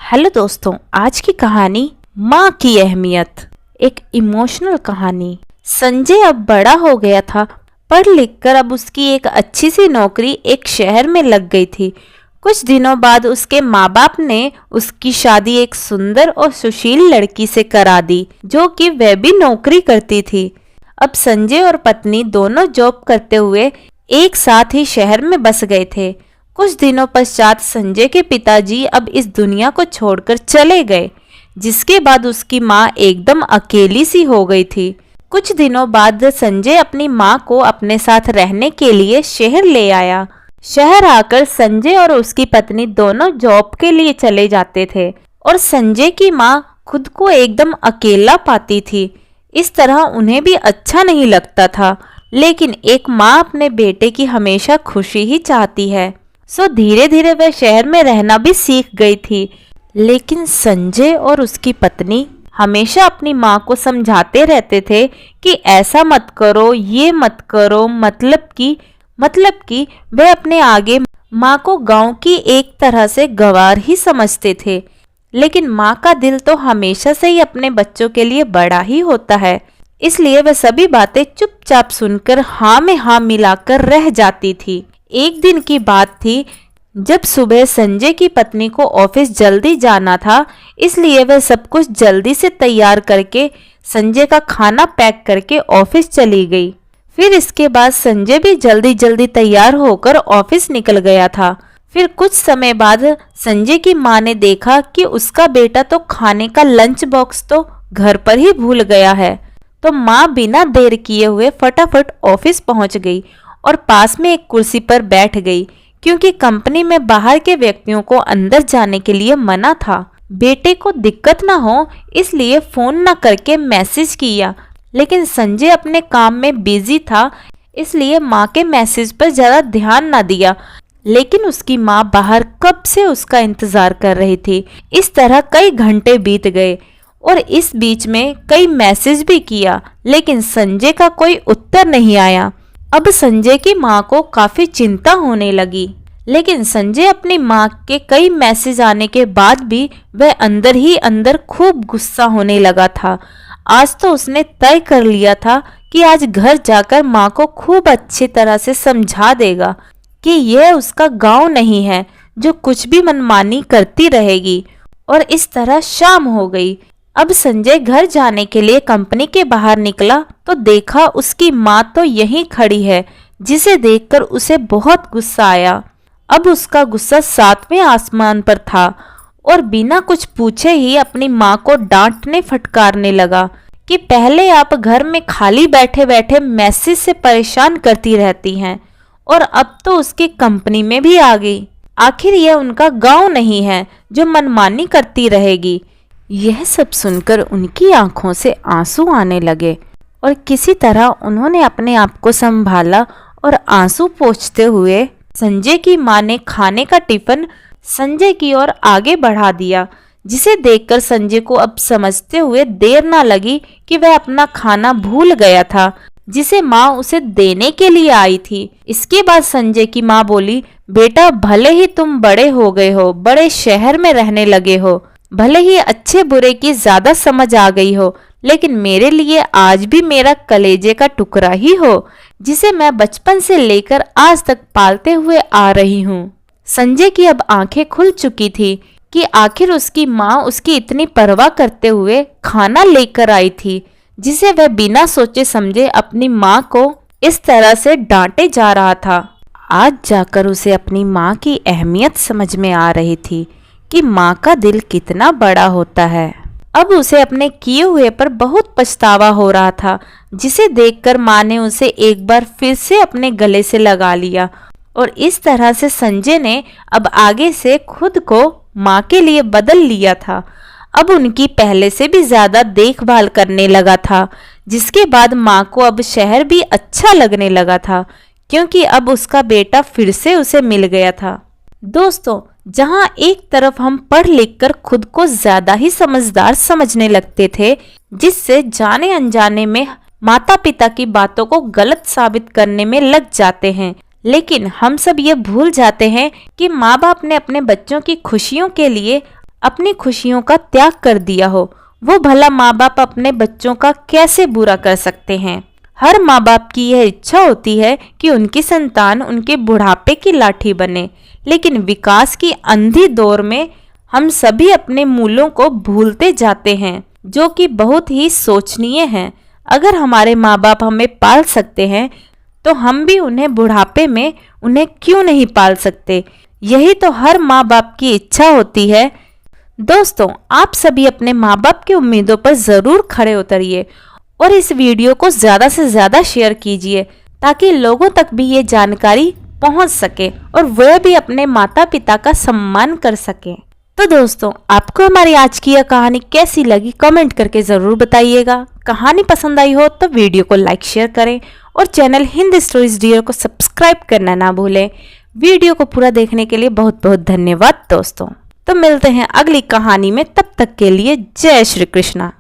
Hello दोस्तों, आज की कहानी माँ की अहमियत। एक इमोशनल कहानी। संजय अब बड़ा हो गया था। पढ़ लिख कर अब उसकी एक अच्छी सी नौकरी एक शहर में लग गई थी। कुछ दिनों बाद उसके माँ बाप ने उसकी शादी एक सुंदर और सुशील लड़की से करा दी, जो कि वह भी नौकरी करती थी। अब संजय और पत्नी दोनों जॉब करते हुए एक साथ ही शहर में बस गए थे। कुछ दिनों पश्चात संजय के पिताजी अब इस दुनिया को छोड़कर चले गए, जिसके बाद उसकी माँ एकदम अकेली सी हो गई थी। कुछ दिनों बाद संजय अपनी माँ को अपने साथ रहने के लिए शहर ले आया। शहर आकर संजय और उसकी पत्नी दोनों जॉब के लिए चले जाते थे और संजय की माँ खुद को एकदम अकेला पाती थी। इस तरह उन्हें भी अच्छा नहीं लगता था, लेकिन एक माँ अपने बेटे की हमेशा खुशी ही चाहती है। सो धीरे धीरे वह शहर में रहना भी सीख गई थी। लेकिन संजय और उसकी पत्नी हमेशा अपनी माँ को समझाते रहते थे कि ऐसा मत करो, ये मत करो, मतलब कि वे अपने आगे माँ को गांव की एक तरह से गंवार ही समझते थे। लेकिन माँ का दिल तो हमेशा से ही अपने बच्चों के लिए बड़ा ही होता है, इसलिए वह सभी बातें चुपचाप सुनकर हाँ में हाँ मिलाकर रह जाती थी। एक दिन की बात थी, जब सुबह संजय की पत्नी को ऑफिस जल्दी जाना था, इसलिए वह सब कुछ जल्दी से तैयार करके संजय का खाना पैक करके ऑफिस चली गई। फिर इसके बाद संजय भी जल्दी जल्दी तैयार होकर ऑफिस निकल गया था। फिर कुछ समय बाद संजय की माँ ने देखा कि उसका बेटा तो खाने का लंच बॉक्स तो घर पर ही भूल गया है। तो माँ बिना देर किए हुए फटाफट ऑफिस पहुंच गई और पास में एक कुर्सी पर बैठ गई, क्योंकि कंपनी में बाहर के व्यक्तियों को अंदर जाने के लिए मना था। बेटे को दिक्कत ना हो इसलिए फोन ना करके मैसेज किया, लेकिन संजय अपने काम में बिजी था, इसलिए माँ के मैसेज पर ज़्यादा ध्यान ना दिया। लेकिन उसकी माँ बाहर कब से उसका इंतज़ार कर रही थी। इस तरह कई घंटे बीत गए और इस बीच में कई मैसेज भी किया, लेकिन संजय का कोई उत्तर नहीं आया। अब संजय की माँ को काफी चिंता होने लगी, लेकिन संजय अपनी माँ के कई मैसेज आने के बाद भी वह अंदर ही अंदर खूब गुस्सा होने लगा था। आज तो उसने तय कर लिया था कि आज घर जाकर माँ को खूब अच्छी तरह से समझा देगा कि यह उसका गांव नहीं है जो कुछ भी मनमानी करती रहेगी। और इस तरह शाम हो गई। अब संजय घर जाने के लिए कंपनी के बाहर निकला तो देखा उसकी माँ तो यहीं खड़ी है, जिसे देखकर उसे बहुत गुस्सा आया। अब उसका गुस्सा सातवें आसमान पर था और बिना कुछ पूछे ही अपनी माँ को डांटने फटकारने लगा कि पहले आप घर में खाली बैठे बैठे मैसेज से परेशान करती रहती हैं और अब तो उसकी कंपनी में भी आ गई। आखिर यह उनका गांव नहीं है जो मनमानी करती रहेगी। यह सब सुनकर उनकी आंखों से आंसू आने लगे और किसी तरह उन्होंने अपने आप को संभाला और आंसू पोंछते हुए संजय की मां ने खाने का टिफिन संजय की ओर आगे बढ़ा दिया, जिसे देखकर संजय को अब समझते हुए देर ना लगी कि वह अपना खाना भूल गया था, जिसे माँ उसे देने के लिए आई थी। इसके बाद संजय की माँ बोली, बेटा भले ही तुम बड़े हो गए हो, बड़े शहर में रहने लगे हो, भले ही अच्छे बुरे की ज्यादा समझ आ गई हो, लेकिन मेरे लिए आज भी मेरा कलेजे का टुकड़ा ही हो, जिसे मैं बचपन से लेकर आज तक पालते हुए आ रही हूँ। संजय की अब आंखें खुल चुकी थी कि आखिर उसकी माँ उसकी इतनी परवाह करते हुए खाना लेकर आई थी, जिसे वह बिना सोचे समझे अपनी माँ को इस तरह से डांटे जा रहा था। आज जाकर उसे अपनी माँ की अहमियत समझ में आ रही थी कि माँ का दिल कितना बड़ा होता है। अब उसे अपने किए हुए पर बहुत पछतावा हो रहा था, जिसे देखकर माँ ने उसे एक बार फिर से अपने गले से लगा लिया और इस तरह से संजय ने अब आगे से खुद को माँ के लिए बदल लिया था। अब उनकी पहले से भी ज्यादा देखभाल करने लगा था, जिसके बाद माँ को अब शहर भी अच्छा लगने लगा था, क्योंकि अब उसका बेटा फिर से उसे मिल गया था। दोस्तों, जहां एक तरफ हम पढ़ लिख कर खुद को ज्यादा ही समझदार समझने लगते थे, जिससे जाने अनजाने में माता पिता की बातों को गलत साबित करने में लग जाते हैं, लेकिन हम सब ये भूल जाते हैं कि माँ बाप ने अपने बच्चों की खुशियों के लिए अपनी खुशियों का त्याग कर दिया हो, वो भला माँ बाप अपने बच्चों का कैसे बुरा कर सकते हैं। हर माँ बाप की यह इच्छा होती है कि उनकी संतान उनके बुढ़ापे की लाठी बने, लेकिन विकास की अंधी दौर में हम सभी अपने मूल्यों को भूलते जाते हैं, जो कि बहुत ही सोचनीय है। अगर हमारे माँ बाप हमें पाल सकते हैं तो हम भी उन्हें बुढ़ापे में उन्हें क्यों नहीं पाल सकते। यही तो हर माँ बाप की इच्छा होती है। दोस्तों, आप सभी अपने माँ बाप की उम्मीदों पर जरूर खरे उतरिए और इस वीडियो को ज्यादा से ज्यादा शेयर कीजिए, ताकि लोगों तक भी ये जानकारी पहुंच सके और वह भी अपने माता पिता का सम्मान कर सके। तो दोस्तों, आपको हमारी आज की यह कहानी कैसी लगी कमेंट करके जरूर बताइएगा। कहानी पसंद आई हो तो वीडियो को लाइक शेयर करें और चैनल हिंदी स्टोरीज डियर को सब्सक्राइब करना ना भूलें। वीडियो को पूरा देखने के लिए बहुत बहुत धन्यवाद दोस्तों। तो मिलते हैं अगली कहानी में, तब तक के लिए जय श्री कृष्णा।